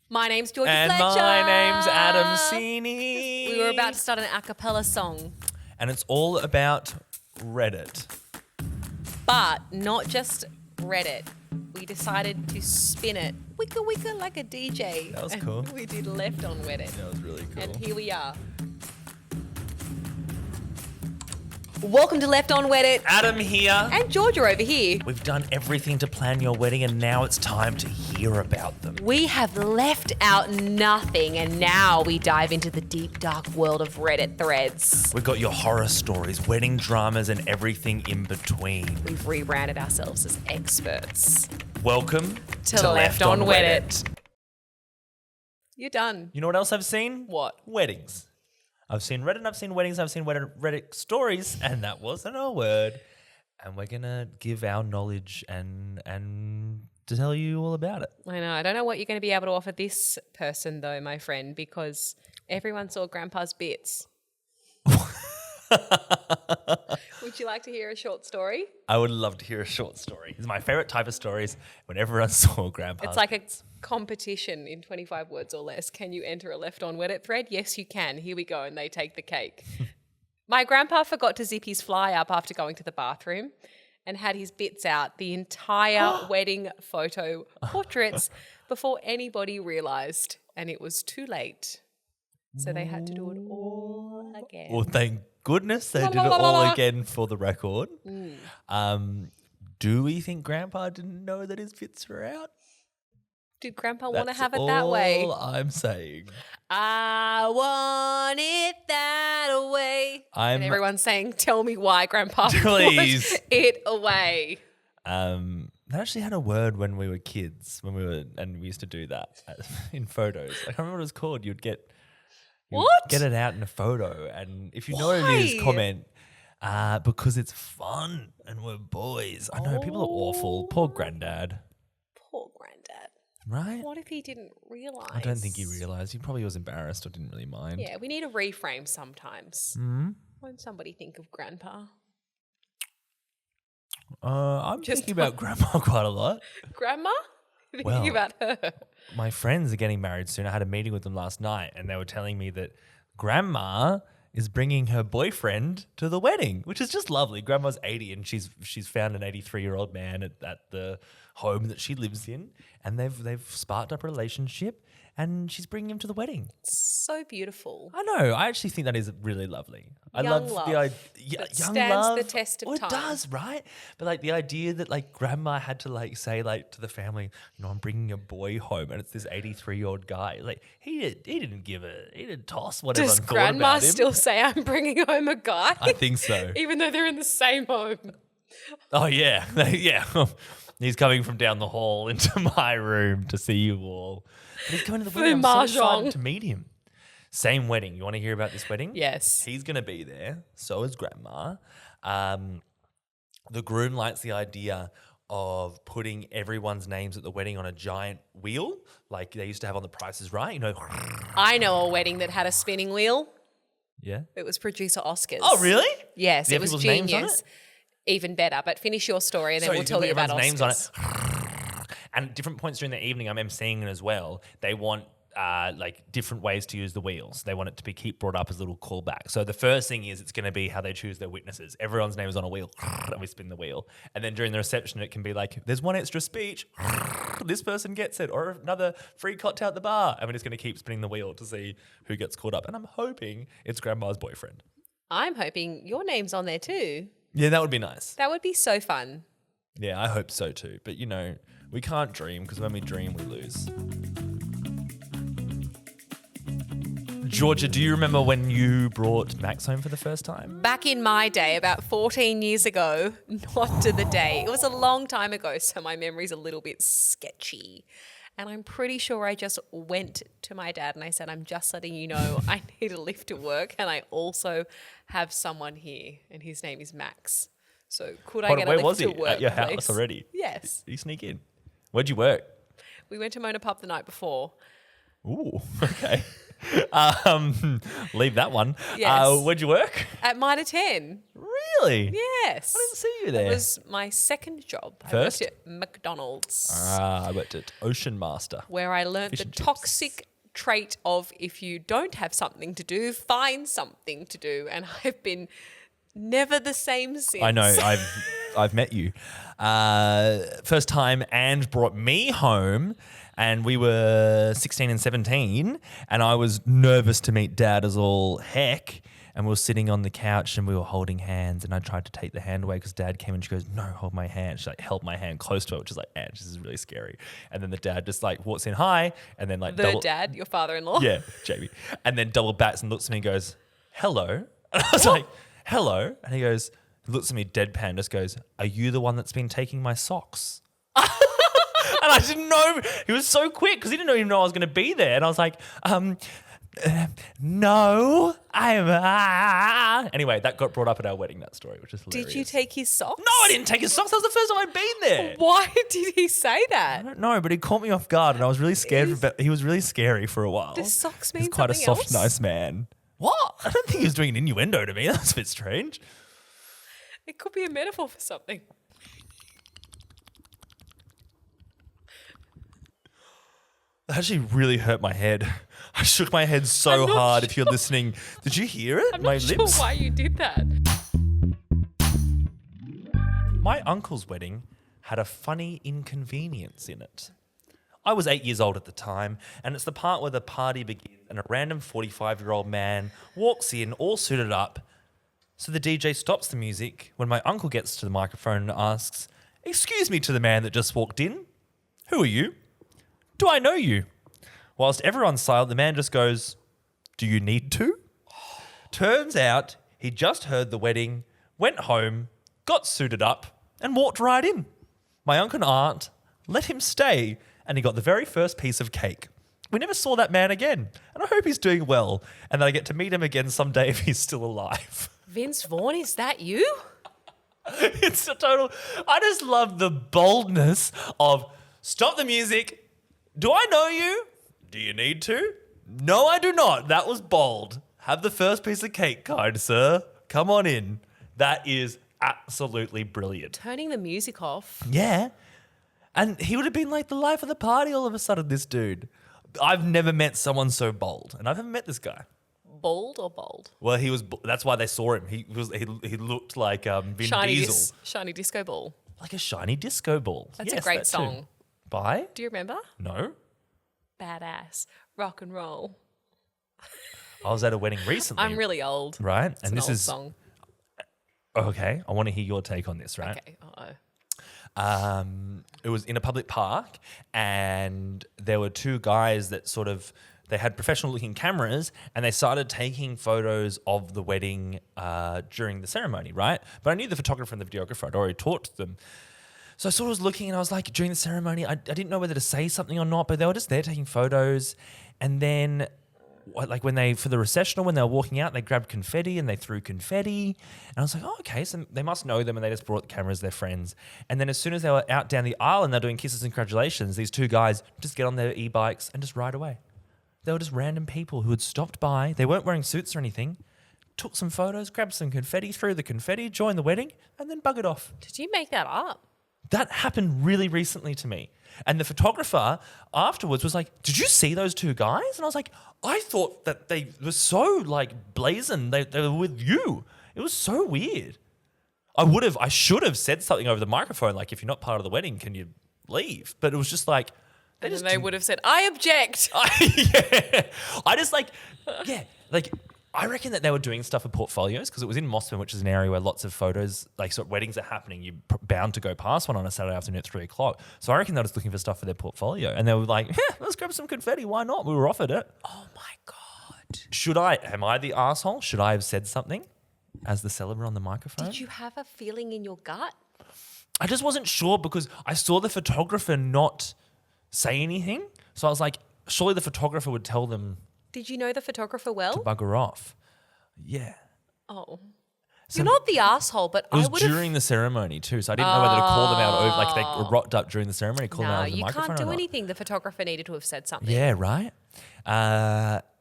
My name's Georgia And Fletcher. my name's Adam Sini. We were about to start an a cappella song. And it's all about Reddit. But not just Reddit. We decided to spin it wicka wicka like a DJ. That was cool. We did Left on Reddit. That was really cool. And here we are. Welcome to Left on Reddit. Adam here. And Georgia over here. We've done everything to plan your wedding and now it's time to hear about them. We have left out nothing, and now we dive into the deep, dark world of Reddit threads. We've got your horror stories, wedding dramas, and everything in between. We've rebranded ourselves as experts. Welcome To Left on Reddit. You're done. You know what else I've seen? What? Weddings. I've seen Reddit, I've seen weddings, I've seen Reddit stories, and that wasn't a word. And we're going to give our knowledge and to tell you all about it. I know. I don't know what you're going to be able to offer this person, though, my friend, because everyone saw Grandpa's bits. Would you like to hear a short story? I would love to hear a short story. It's my favorite type of stories when everyone saw Grandpa's It's like bits. a competition in 25 words or less. Can you enter a Left on Reddit thread? Yes, you can. Here we go. And they take the cake. My grandpa forgot to zip his fly up after going to the bathroom and had his bits out, the entire wedding photo portraits, before anybody realised. And it was too late. So they had to do it all again. Well, thank goodness they did it all again for the record. Do we think Grandpa didn't know that his bits were out? Did Grandpa want to That's have it that way? all I'm saying. I want it that way. I'm- And everyone's saying, tell me why Grandpa Please. put it away. They actually had a word when we were kids, and we used to do that in photos. I can't remember what it was called. You'd get it out in a photo, and if you know what it is, Why? comment. Because it's fun, and we're boys. I know people are awful. Poor granddad. Poor Granddad. Right? What if he didn't realise? I don't think he realised. He probably was embarrassed or didn't really mind. Yeah, we need a reframe sometimes. Mm-hmm. Won't somebody think of Grandpa? I'm thinking about Grandma quite a lot. Grandma? Thinking Well, about her. My friends are getting married soon. I had a meeting with them last night, and they were telling me that Grandma is bringing her boyfriend to the wedding, which is just lovely. Grandma's 80, and she's found an 83-year-old man at the home that she lives in, and they've sparked up a relationship, and she's bringing him to the wedding. So beautiful. I know. I actually think that is really lovely. I Young love love the idea. that Young stands love. the test of Well, time. It does, right? But like the idea that like Grandma had to like say like to the family, you know, I'm bringing a boy home, and it's this 83-year-old guy. Like he didn't toss what Does everyone thought Grandma about him. still say I'm bringing home a guy? I think so. Even though they're in the same home. Oh yeah, yeah. He's coming from down the hall into my room to see you all. But he's coming to the wedding. I'm so mahjong. excited to meet him. Same wedding. You want to hear about this wedding? Yes. He's going to be there. So is Grandma. The groom likes the idea of putting everyone's names at the wedding on a giant wheel, like they used to have on The Price is Right. You know. I know a wedding that had a spinning wheel. Yeah. It was producer Oscars. Oh, really? Yes, Did it have was people's names on genius. it? Even better. But finish your story and then Sorry, we'll tell you about Oscars. everyone's names on it. And at different points during the evening, I'm emceeing it as well. They want like different ways to use the wheels. They want it to be keep brought up as a little callback. So the first thing is it's going to be how they choose their witnesses. Everyone's name is on a wheel, and we spin the wheel. And then during the reception, it can be like, there's one extra speech, this person gets it, or another free cocktail at the bar. And we're just going to keep spinning the wheel to see who gets caught up. And I'm hoping it's Grandma's boyfriend. I'm hoping your name's on there too. Yeah, that would be nice. That would be so fun. Yeah, I hope so too. But you know, we can't dream because when we dream, we lose. Georgia, do you remember when you brought Max home for the first time? Back in my day, about 14 years ago, not to the day. It was a long time ago, so my memory's a little bit sketchy. And I'm pretty sure I just went to my dad and I said, I'm just letting you know I need a lift to work and I also have someone here and his name is Max. So could I get a Where lift was to he? work, At your house please? already? Yes. Did you sneak in? Where'd you work? We went to Mona Pub the night before. Ooh, okay. Leave that one. Yes. Where'd you work? At Mitre 10. Really? Yes. I didn't see you there. It was my second job. First? I worked at McDonald's, I worked at Ocean Master. where I learnt Fish the and chips. toxic trait of if you don't have something to do, find something to do. And I've been never the same since. I know. I've met you. First time, and brought me home, and we were 16 and 17, and I was nervous to meet Dad as all heck. And we were sitting on the couch and we were holding hands, and I tried to take the hand away because Dad came and she goes, "No, hold my hand." She like held my hand close to her, which is like, "Ange, this is really scary." And then the dad just like walks in, "Hi," and then like The dad, your father-in-law. yeah, Jamie, and then double backs and looks at me and goes, "Hello," and I was like, "Hello," and he goes, looks at me deadpan, just goes, "Are you the one that's been taking my socks?" And I didn't know. He was so quick because he didn't even know I was going to be there, and I was like, no, I'm. Anyway, that got brought up at our wedding, that story, which is hilarious. Did you take his socks? No, I didn't take his socks. That was the first time I'd been there. Why did he say that? I don't know, but he caught me off guard, and I was really scared. He was really scary for a while. Does socks mean He's quite a something soft, else? nice man. What? I don't think he was doing an innuendo to me. That's a bit strange. It could be a metaphor for something. That actually really hurt my head. I shook my head so I'm not hard. If sure. you're listening, did you hear it? I'm My not sure lips. why you did that. My uncle's wedding had a funny inconvenience in it. I was 8 years old at the time, and it's the part where the party begins and a random 45-year-old man walks in all suited up. So the DJ stops the music when my uncle gets to the microphone and asks, "Excuse me," to the man that just walked in. "Who are you? Do I know you?" Whilst everyone's silent, the man just goes, "Do you need to?" Turns out he just heard the wedding, went home, got suited up, and walked right in. My uncle and aunt let him stay, and he got the very first piece of cake. We never saw that man again, and I hope he's doing well, and that I get to meet him again someday if he's still alive. Vince Vaughn, is that you? It's a total... I just love the boldness of, "Stop the music. Do I know you? Do you need to?" "No, I do not." That was bold. "Have the first piece of cake, kind sir. Come on in." That is absolutely brilliant. Turning the music off. Yeah. And he would have been like the life of the party all of a sudden, this dude. I've never met someone so bold. And I've never met this guy. Bold or bold? Well, that's why they saw him. He looked like Vin Diesel. Shiny disco ball. Like a shiny disco ball. That's Yes, a great that too. song. By? Do you remember? No. Badass. Rock and roll. I was at a wedding recently. I'm really old. Right? It's And an this old is... song. Okay. I want to hear your take on this, right? Okay. Uh-oh. It was in a public park, and there were two guys that sort of, they had professional looking cameras, and they started taking photos of the wedding during the ceremony, right? But I knew the photographer and the videographer. I'd already talked to them. So I sort of was looking, and I was like, during the ceremony, I didn't know whether to say something or not, but they were just there taking photos. And then like when they, for the recessional, when they were walking out, they grabbed confetti and they threw confetti. And I was like, oh, okay, so they must know them, and they just brought the cameras, their friends. And then as soon as they were out down the aisle and they're doing kisses and congratulations, these two guys just get on their e-bikes and just ride away. They were just random people who had stopped by. They weren't wearing suits or anything. Took some photos, grabbed some confetti, threw the confetti, joined the wedding, and then buggered off. Did you make that up? That happened really recently to me. And the photographer afterwards was like, did you see those two guys? And I was like, I thought that they were so like blazing. They were with you. It was so weird. I should have said something over the microphone, like, if you're not part of the wedding, can you leave? But it was just like, And then they would have said, I object. I reckon that they were doing stuff for portfolios, because it was in Mossman, which is an area where lots of photos, like sort of weddings are happening. You're bound to go past one on a Saturday afternoon at 3:00. So I reckon they were just looking for stuff for their portfolio. And they were like, yeah, let's grab some confetti. Why not? We were offered it. Oh my God. Am I the asshole? Should I have said something as the celebrant on the microphone? Did you have a feeling in your gut? I just wasn't sure, because I saw the photographer not say anything. So I was like, surely the photographer would tell them Did you know the photographer well? to bugger off. Yeah. Oh. So You're not the asshole, but It was I would have... during the ceremony too, so I didn't know whether to call them out. Like they rocked up during the ceremony, call them out No, over the you microphone can't or do not. anything. The photographer needed to have said something. Yeah, right.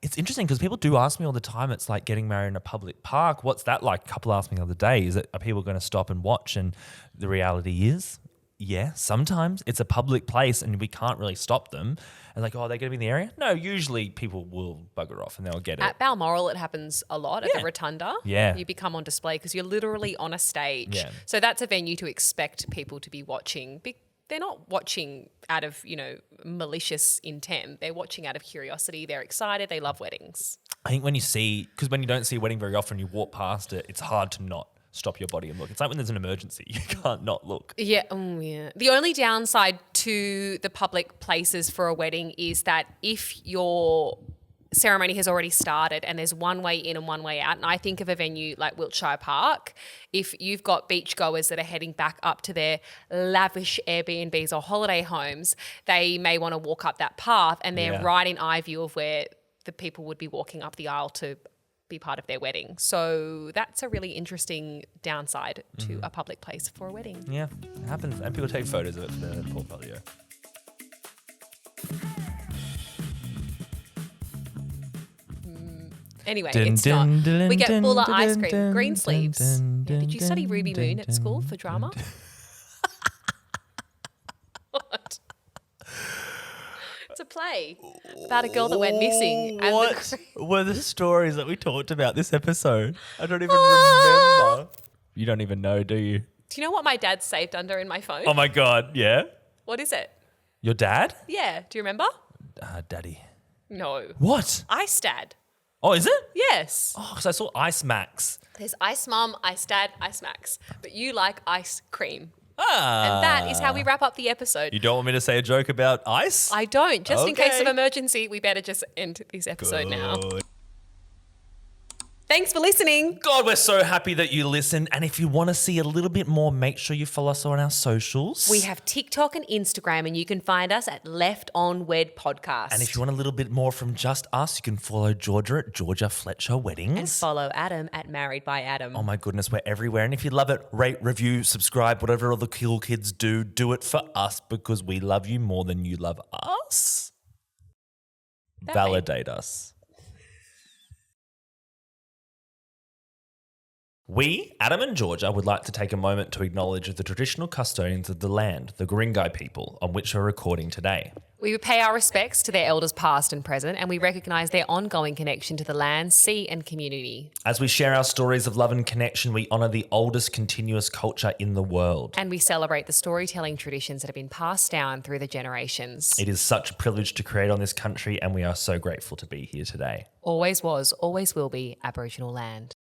It's interesting because people do ask me all the time. It's like getting married in a public park. What's that like? A couple asked me the other day. Are people going to stop and watch? And the reality is, yeah, sometimes it's a public place and we can't really stop them. And like, oh, are they going to be in the area? No, usually people will bugger off and they'll get it. At Balmoral, it happens a lot at the Rotunda. Yeah. You become on display because you're literally on a stage. Yeah. So that's a venue to expect people to be watching. They're not watching out of, malicious intent. They're watching out of curiosity. They're excited. They love weddings. I think because when you don't see a wedding very often, you walk past it, it's hard to not stop your body and look. It's like when there's an emergency, you can't not look. Yeah. Yeah. The only downside to the public places for a wedding is that if your ceremony has already started and there's one way in and one way out, and I think of a venue like Wiltshire Park, if you've got beachgoers that are heading back up to their lavish Airbnbs or holiday homes, they may want to walk up that path and they're right in eye view of where the people would be walking up the aisle to be part of their wedding. So that's a really interesting downside to a public place for a wedding. Yeah, it happens. And people take photos of it for their portfolio. Anyway, it's not. We get full of ice cream, green sleeves. Yeah, did you study Ruby Moon at school for drama? What? It's a play about a girl that went missing. And What were the stories that we talked about this episode? I don't even remember. You don't even know, do you? Do you know what my dad saved under in my phone? Oh my God, yeah? What is it? Your dad? Yeah, do you remember? Daddy. No. What? Ice Dad. Oh, is it? Yes. Oh, because I saw Ice Max. There's Ice Mum, Ice Dad, Ice Max. But you like ice cream. Ah. And that is how we wrap up the episode. You don't want me to say a joke about ice? I don't. Just in case of Okay. emergency, we better just end this episode now. Thanks for listening. God, we're so happy that you listen. And if you want to see a little bit more, make sure you follow us on our socials. We have TikTok and Instagram, and you can find us at Left on Wed Podcast. And if you want a little bit more from just us, you can follow Georgia at Georgia Fletcher Weddings. And follow Adam at Married by Adam. Oh my goodness, we're everywhere. And if you love it, rate, review, subscribe, whatever all the cool kids do it for us because we love you more than you love us. Validate us. We, Adam and Georgia, would like to take a moment to acknowledge the traditional custodians of the land, the Guringai people, on which we're recording today. We pay our respects to their elders past and present, and we recognise their ongoing connection to the land, sea and community. As we share our stories of love and connection, we honour the oldest continuous culture in the world. And we celebrate the storytelling traditions that have been passed down through the generations. It is such a privilege to create on this country, and we are so grateful to be here today. Always was, always will be Aboriginal land.